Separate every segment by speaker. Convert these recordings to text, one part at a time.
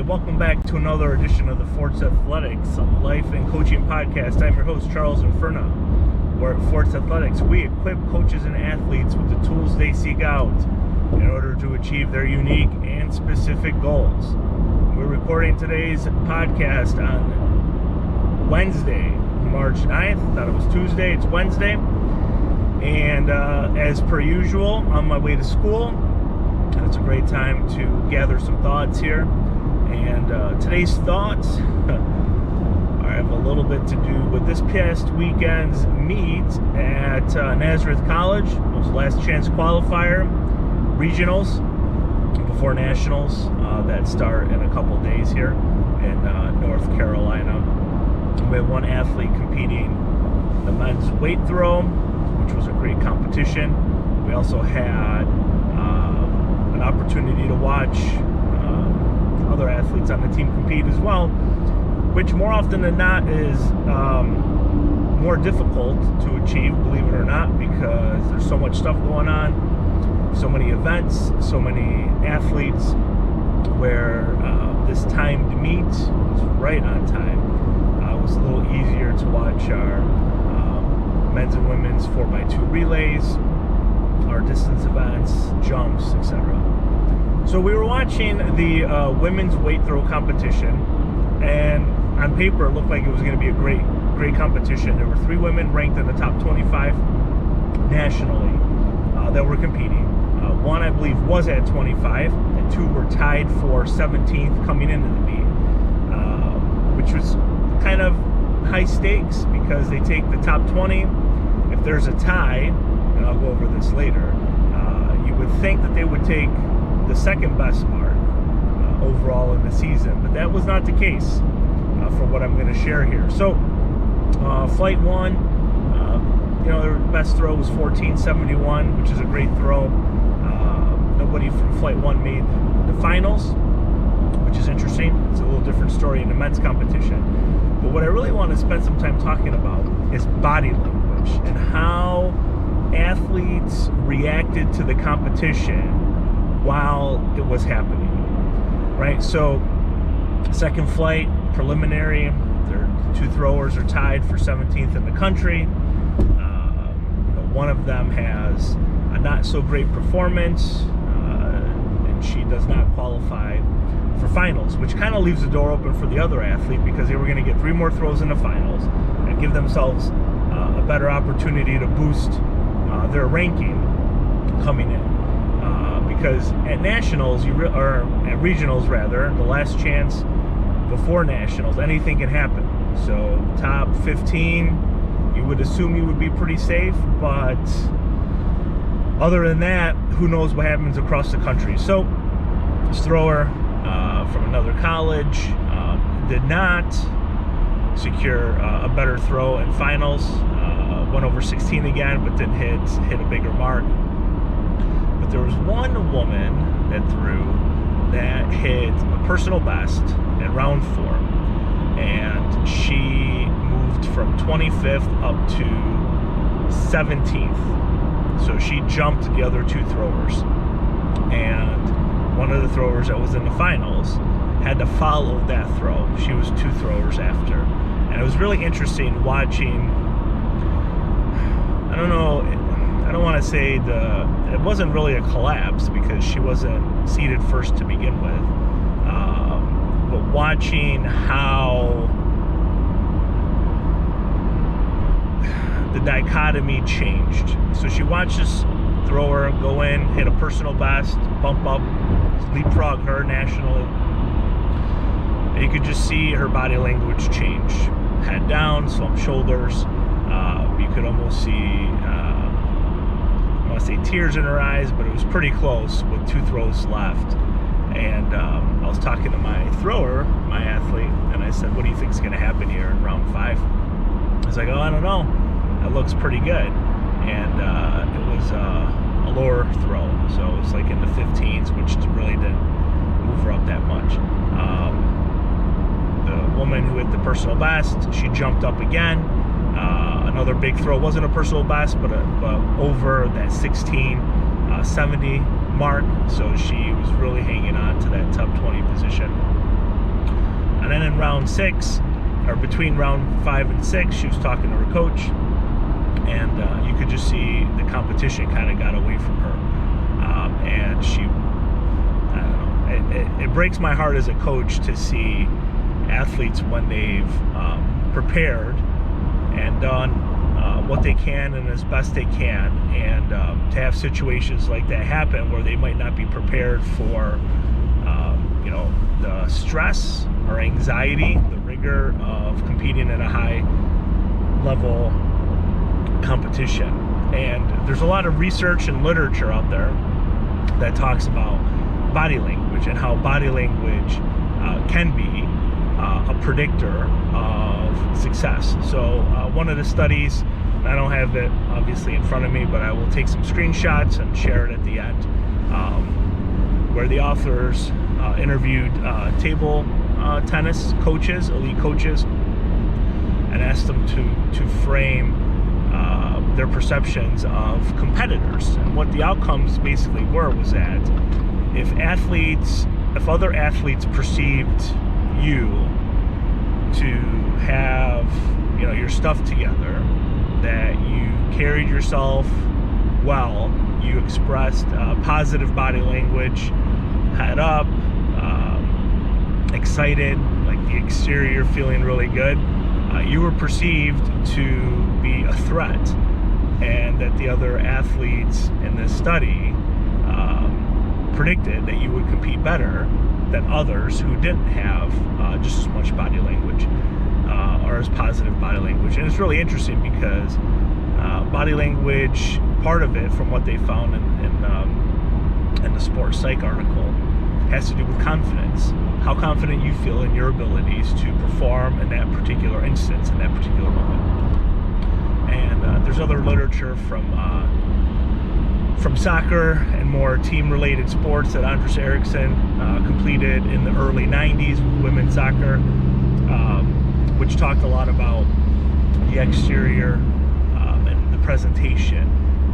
Speaker 1: welcome back to another edition of the Forts Athletics Life and Coaching Podcast. I'm your host, Charles Inferno. Where at Forts Athletics, we equip coaches and athletes with the tools they seek out in order to achieve their unique and specific goals. We're recording today's podcast on Wednesday, March 9th. Thought it was Tuesday. It's Wednesday. And as per usual, on my way to school, and it's a great time to gather some thoughts here. And today's thoughts have a little bit to do with this past weekend's meet at Nazareth College. It was last chance qualifier, regionals, before nationals that start in a couple days here in North Carolina. We had one athlete competing the men's weight throw, which was a great competition. We also had an opportunity to watch other athletes on the team compete as well, which more often than not is more difficult to achieve, believe it or not, because there's so much stuff going on, so many events, so many athletes, where this timed meet was right on time. It was a little easier to watch our men's and women's 4x2 relays, our distance events, jumps, etc. So we were watching the women's weight throw competition, and on paper it looked like it was going to be a great competition. There were 3 women ranked in the top 25 nationally that were competing. One, I believe, was at 25, and 2 were tied for 17th coming into the meet, which was kind of high stakes because they take the top 20. If there's a tie, and I'll go over this later, you would think that they would take the second best mark overall in the season, but that was not the case for what I'm going to share here. So flight 1, their best throw was 14.71, which is a great throw. Nobody from flight 1 made the finals, which is interesting. It's a little different story in the men's competition. But what I really want to spend some time talking about is body language and how athletes reacted to the competition while it was happening, right? So second flight, preliminary, their 2 throwers are tied for 17th in the country. One of them has a not so great performance, and she does not qualify for finals, which kind of leaves the door open for the other athlete because they were going to get 3 more throws in the finals and give themselves a better opportunity to boost their ranking coming in. Because at nationals, or at regionals rather, the last chance before nationals, anything can happen. So top 15, you would assume you would be pretty safe, but other than that, who knows what happens across the country. So this thrower from another college did not secure a better throw in finals. Went over 16 again, but didn't hit a bigger mark. But there was one woman that threw that hit a personal best in round 4, and she moved from 25th up to 17th. So she jumped the other 2 throwers, and one of the throwers that was in the finals had to follow that throw. She was 2 throwers after, and it was really interesting watching. I don't want to say it wasn't really a collapse because she wasn't seated first to begin with, but watching how the dichotomy changed. So she watched this thrower go in, hit a personal best, bump up, leapfrog her nationally, and you could just see her body language change. Head down, slumped shoulders. You could almost see, I want to say tears in her eyes, but it was pretty close with 2 throws left. And I was talking to my thrower, my athlete, and I said, what do you think is going to happen here in round 5? I was like, I don't know. It looks pretty good. And it was a lower throw, so it was like in the 15s, which really didn't move her up that much. The woman who hit the personal best, she jumped up again. Another big throw, wasn't a personal best, but over that 16.70 mark. So she was really hanging on to that top 20 position. then in round 6, or between round 5 and 6, she was talking to her coach, and you could just see the competition kind of got away from her. And she, I don't know, it breaks my heart as a coach to see athletes when they've prepared and done what they can and as best they can, and to have situations like that happen where they might not be prepared for the stress or anxiety, the rigor of competing at a high level competition. And there's a lot of research and literature out there that talks about body language and how body language can be a predictor of success. So one of the studies, I don't have it obviously in front of me, but I will take some screenshots and share it at the end, where the authors interviewed table tennis coaches, elite coaches, and asked them to frame their perceptions of competitors. And what the outcomes basically was that if other athletes perceived you to have your stuff together, that you carried yourself well, you expressed positive body language, head up, excited, like the exterior feeling really good, you were perceived to be a threat, and that the other athletes in this study predicted that you would compete better than others who didn't have just as much body language or as positive body language. And it's really interesting because body language, part of it, from what they found in the Sports Psych article, has to do with confidence. How confident you feel in your abilities to perform in that particular instance, in that particular moment. And there's other literature from soccer and more team-related sports that Andres Eriksson completed in the early 90s with women's soccer, which talked a lot about the exterior and the presentation.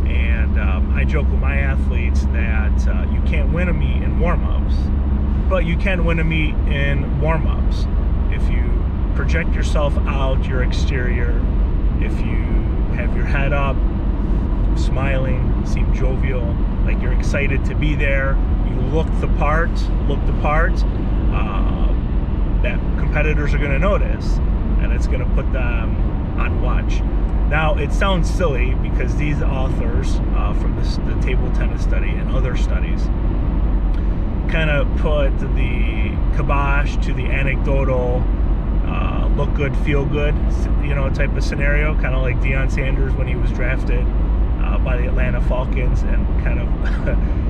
Speaker 1: And I joke with my athletes that you can't win a meet in warm-ups, but you can win a meet in warm-ups if you project yourself out, your exterior, if you have your head up, smiling, seem jovial, like you're excited to be there, you look the part, that competitors are going to notice, and it's going to put them on watch. Now, it sounds silly because these authors from the table tennis study and other studies kind of put the kibosh to the anecdotal look good, feel good, type of scenario, kind of like Deion Sanders when he was drafted by the Atlanta Falcons, and kind of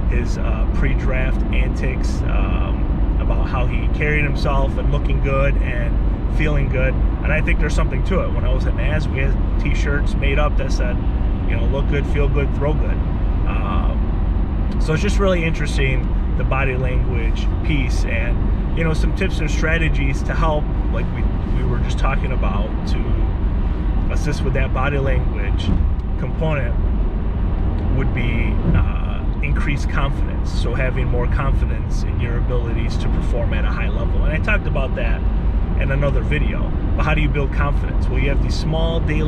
Speaker 1: his pre-draft antics about how he carried himself and looking good and feeling good. And I think there's something to it. When I was at NAS, we had t-shirts made up that said, look good, feel good, throw good. So it's just really interesting, the body language piece, and some tips and strategies to help, like we were just talking about, to assist with that body language component would be increased confidence. So having more confidence in your abilities to perform at a high level. And I talked about that in another video. But how do you build confidence? Well, you have these small daily